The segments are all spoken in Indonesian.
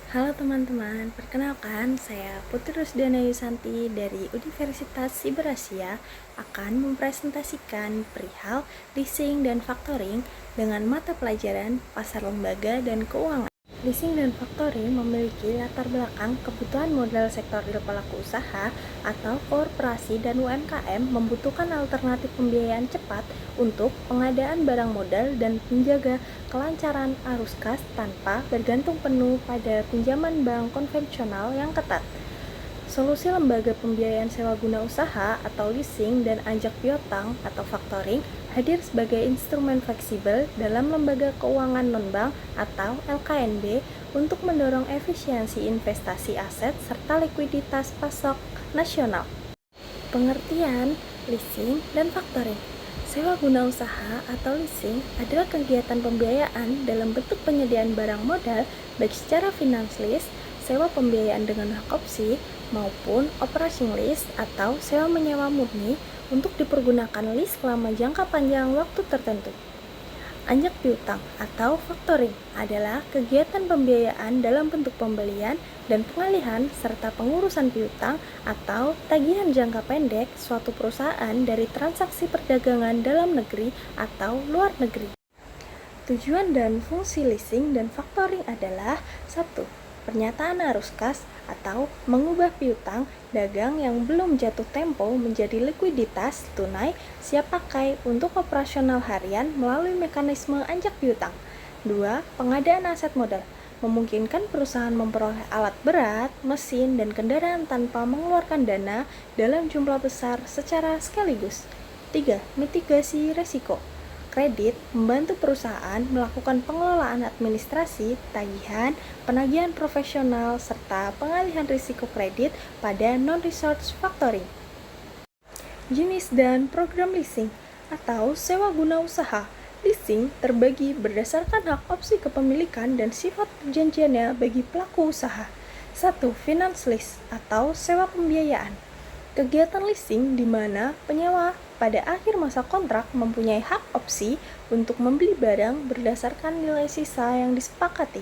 Halo teman-teman, perkenalkan saya Putri Rusdiana Yusanti dari Universitas Siberasia akan mempresentasikan perihal leasing dan factoring dengan mata pelajaran pasar lembaga dan keuangan. Leasing dan factoring memiliki latar belakang kebutuhan modal sektor real pelaku usaha atau korporasi dan UMKM membutuhkan alternatif pembiayaan cepat untuk pengadaan barang modal dan menjaga kelancaran arus kas tanpa bergantung penuh pada pinjaman bank konvensional yang ketat. Solusi lembaga pembiayaan sewa guna usaha atau leasing dan ajak piutang atau factoring hadir sebagai instrumen fleksibel dalam lembaga keuangan non-bank atau LKNB untuk mendorong efisiensi investasi aset serta likuiditas pasok nasional. Pengertian leasing dan factoring. Sewa guna usaha atau leasing adalah kegiatan pembiayaan dalam bentuk penyediaan barang modal baik secara finance lease, sewa pembiayaan dengan hak opsi, maupun operating lease atau sewa menyewa murni untuk dipergunakan lease selama jangka panjang waktu tertentu. Anjak piutang atau factoring adalah kegiatan pembiayaan dalam bentuk pembelian dan pengalihan serta pengurusan piutang atau tagihan jangka pendek suatu perusahaan dari transaksi perdagangan dalam negeri atau luar negeri. Tujuan dan fungsi leasing dan factoring adalah 1. Pernyataan arus kas atau mengubah piutang dagang yang belum jatuh tempo menjadi likuiditas tunai siap pakai untuk operasional harian melalui mekanisme anjak piutang. 2. Pengadaan aset modal memungkinkan perusahaan memperoleh alat berat, mesin, dan kendaraan tanpa mengeluarkan dana dalam jumlah besar secara sekaligus. 3. Mitigasi resiko kredit membantu perusahaan melakukan pengelolaan administrasi, tagihan, penagihan profesional, serta pengalihan risiko kredit pada non-resource factoring. Jenis dan program leasing atau sewa guna usaha. Leasing terbagi berdasarkan hak opsi kepemilikan dan sifat perjanjiannya bagi pelaku usaha. 1. Finance lease atau sewa pembiayaan. Kegiatan leasing di mana penyewa pada akhir masa kontrak mempunyai hak opsi untuk membeli barang berdasarkan nilai sisa yang disepakati.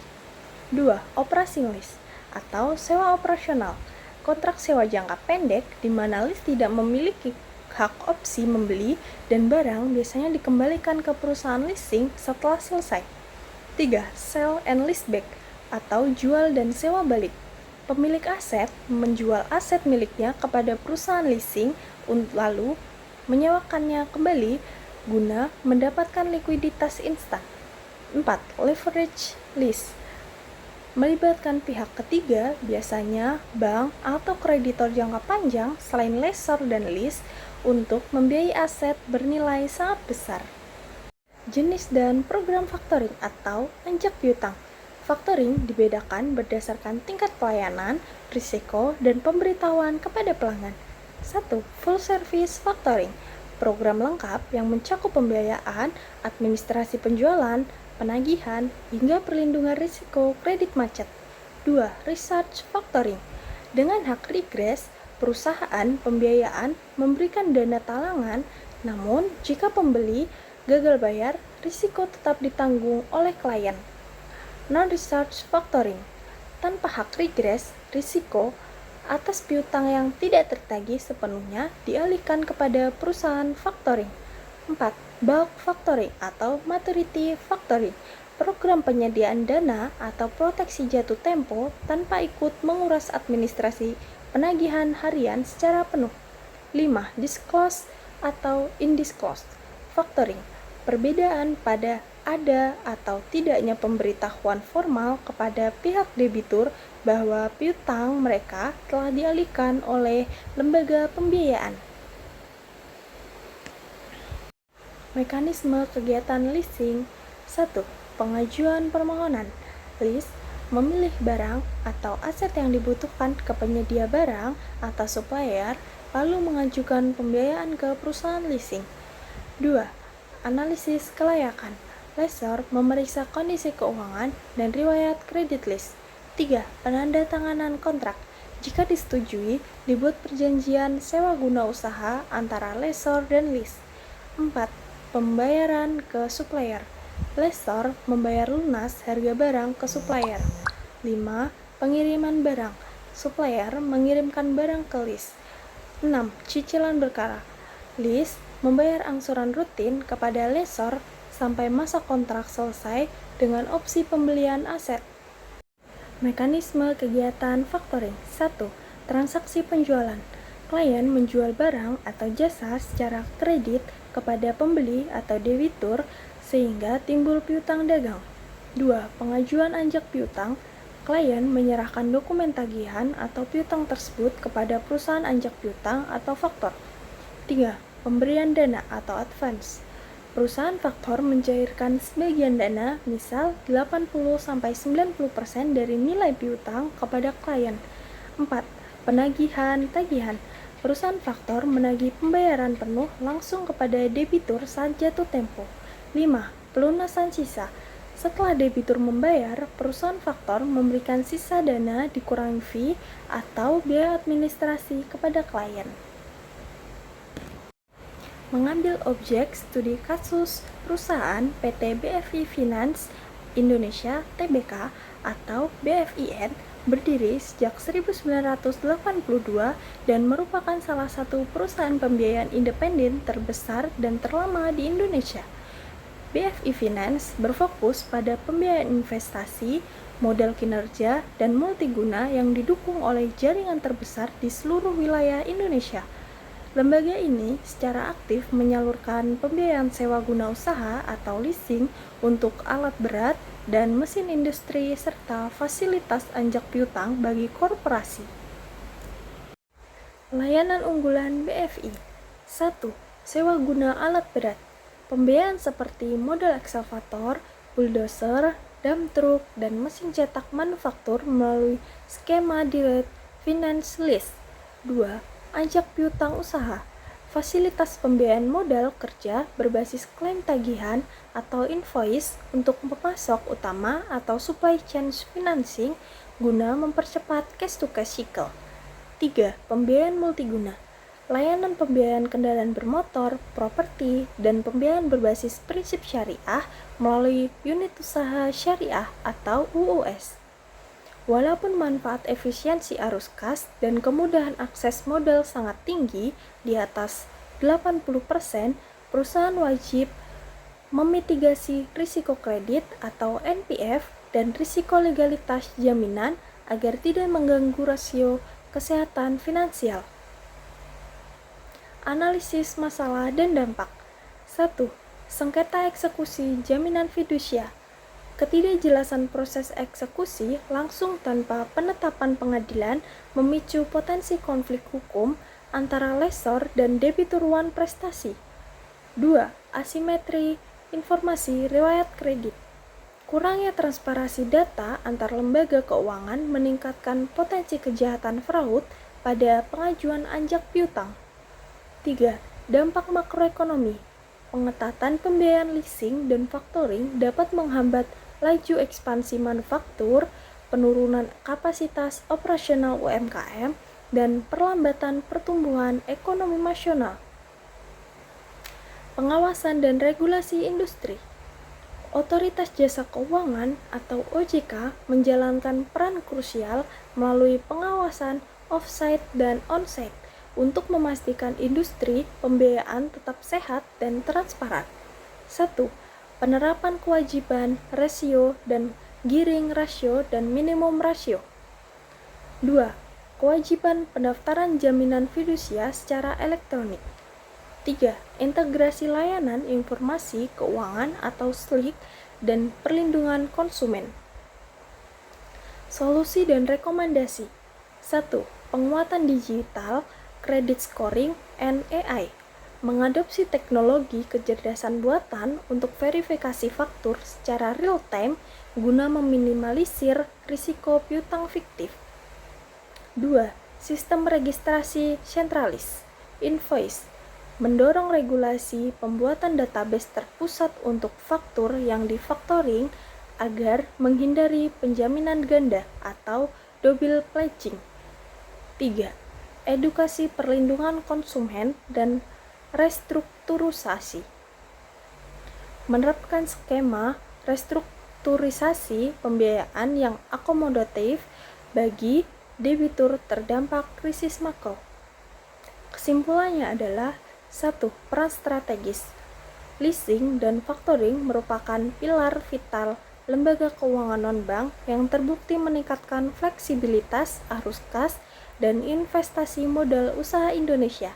2. Operating lease atau sewa operasional. Kontrak sewa jangka pendek di mana lease tidak memiliki hak opsi membeli dan barang biasanya dikembalikan ke perusahaan leasing setelah selesai. 3. Sell and leaseback atau jual dan sewa balik. Pemilik aset menjual aset miliknya kepada perusahaan leasing lalu menyewakannya kembali guna mendapatkan likuiditas instan. 4. Leverage lease melibatkan pihak ketiga, biasanya bank atau kreditor jangka panjang selain lessor dan lease untuk membiayai aset bernilai sangat besar. Jenis dan program factoring atau anjak piutang. Factoring dibedakan berdasarkan tingkat pelayanan, risiko, dan pemberitahuan kepada pelanggan. 1. Full Service Factoring, program lengkap yang mencakup pembiayaan, administrasi penjualan, penagihan, hingga perlindungan risiko kredit macet. 2. Research Factoring, dengan hak regress, perusahaan pembiayaan memberikan dana talangan, namun jika pembeli gagal bayar, risiko tetap ditanggung oleh klien. Non-research factoring, tanpa hak regress, risiko atas piutang yang tidak tertagih sepenuhnya dialihkan kepada perusahaan factoring. 4. Bulk factoring atau maturity factoring, program penyediaan dana atau proteksi jatuh tempo tanpa ikut menguras administrasi penagihan harian secara penuh. 5. Disclosed atau undisclosed factoring, perbedaan pada ada atau tidaknya pemberitahuan formal kepada pihak debitur bahwa piutang mereka telah dialihkan oleh lembaga pembiayaan. Mekanisme kegiatan leasing. 1. Pengajuan permohonan. Lease memilih barang atau aset yang dibutuhkan ke penyedia barang atau supplier lalu mengajukan pembiayaan ke perusahaan leasing. 2. Analisis kelayakan. Lessor memeriksa kondisi keuangan dan riwayat kredit lease. 3. Penandatanganan kontrak. Jika disetujui, dibuat perjanjian sewa guna usaha antara lessor dan lease. 4. Pembayaran ke supplier. Lessor membayar lunas harga barang ke supplier. 5. Pengiriman barang. Supplier mengirimkan barang ke list. 6. Cicilan berkala. List membayar angsuran rutin kepada lessor sampai masa kontrak selesai dengan opsi pembelian aset. Mekanisme kegiatan factoring. 1. Transaksi penjualan. Klien menjual barang atau jasa secara kredit kepada pembeli atau debitur sehingga timbul piutang dagang. 2. Pengajuan anjak piutang. Klien menyerahkan dokumen tagihan atau piutang tersebut kepada perusahaan anjak piutang atau faktor. 3. Pemberian dana atau advance. Perusahaan faktor mencairkan sebagian dana, misal 80-90% dari nilai piutang kepada klien. 4. Penagihan tagihan. Perusahaan faktor menagih pembayaran penuh langsung kepada debitur saat jatuh tempo. 5. Pelunasan sisa. Setelah debitur membayar, perusahaan faktor memberikan sisa dana dikurangi fee atau biaya administrasi kepada klien. Mengambil objek studi kasus perusahaan PT BFI Finance Indonesia Tbk atau BFIN berdiri sejak 1982 dan merupakan salah satu perusahaan pembiayaan independen terbesar dan terlama di Indonesia. BFI Finance berfokus pada pembiayaan investasi, modal kinerja, dan multiguna yang didukung oleh jaringan terbesar di seluruh wilayah Indonesia. Lembaga ini secara aktif menyalurkan pembiayaan sewa guna usaha atau leasing untuk alat berat dan mesin industri serta fasilitas anjak piutang bagi korporasi. Layanan unggulan BFI. 1. Sewa guna alat berat. Pembiayaan seperti modal ekskavator, bulldozer, dump truck, dan mesin cetak manufaktur melalui skema Direct Finance Lease. 2. Anjak piutang usaha. Fasilitas pembiayaan modal kerja berbasis klaim tagihan atau invoice untuk pemasok utama atau supply chain financing guna mempercepat cash-to-cash cycle. 3. Pembiayaan multiguna. Layanan pembiayaan kendaraan bermotor, properti, dan pembiayaan berbasis prinsip syariah melalui unit usaha syariah atau UUS. Walaupun manfaat efisiensi arus kas dan kemudahan akses modal sangat tinggi, di atas 80%, perusahaan wajib memitigasi risiko kredit atau NPF dan risiko legalitas jaminan agar tidak mengganggu rasio kesehatan finansial. Analisis masalah dan dampak. 1. Sengketa eksekusi jaminan fidusia. Ketidakjelasan proses eksekusi langsung tanpa penetapan pengadilan memicu potensi konflik hukum antara lessor dan debitur wan prestasi. 2. Asimetri informasi riwayat kredit. Kurangnya transparansi data antar lembaga keuangan meningkatkan potensi kejahatan fraud pada pengajuan anjak piutang. 3. Dampak makroekonomi. Pengetatan pembiayaan leasing dan factoring dapat menghambat laju ekspansi manufaktur, penurunan kapasitas operasional UMKM, dan perlambatan pertumbuhan ekonomi nasional. Pengawasan dan regulasi industri. Otoritas Jasa Keuangan atau OJK menjalankan peran krusial melalui pengawasan off-site dan on-site untuk memastikan industri pembiayaan tetap sehat dan transparan. 1. Penerapan kewajiban rasio dan gearing rasio dan minimum rasio. 2. Kewajiban pendaftaran jaminan fidusia secara elektronik. 3. Integrasi layanan informasi keuangan atau SLIC dan perlindungan konsumen. Solusi dan rekomendasi. 1. Penguatan digital, credit scoring, and AI. Mengadopsi teknologi kecerdasan buatan untuk verifikasi faktur secara real-time guna meminimalisir risiko piutang fiktif. 2. Sistem registrasi sentralis, invoice, mendorong regulasi pembuatan database terpusat untuk faktur yang difaktoring agar menghindari penjaminan ganda atau double pledging. 3. Edukasi perlindungan konsumen dan restrukturisasi. Menerapkan skema restrukturisasi pembiayaan yang akomodatif bagi debitur terdampak krisis makro. Kesimpulannya adalah 1. Peran strategis. Leasing dan factoring merupakan pilar vital lembaga keuangan non-bank yang terbukti meningkatkan fleksibilitas arus kas dan investasi modal usaha Indonesia.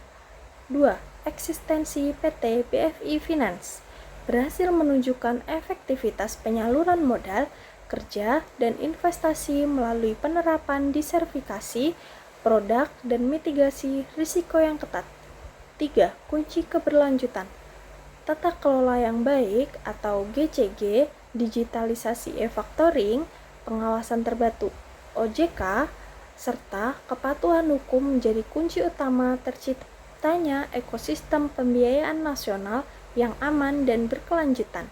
2. Eksistensi PT BFI Finance berhasil menunjukkan efektivitas penyaluran modal, kerja, dan investasi melalui penerapan diversifikasi produk dan mitigasi risiko yang ketat. 3. Kunci keberlanjutan. Tata kelola yang baik atau GCG, digitalisasi e-factoring, pengawasan terbatu OJK, serta kepatuhan hukum menjadi kunci utama terciptanya ekosistem pembiayaan nasional yang aman dan berkelanjutan.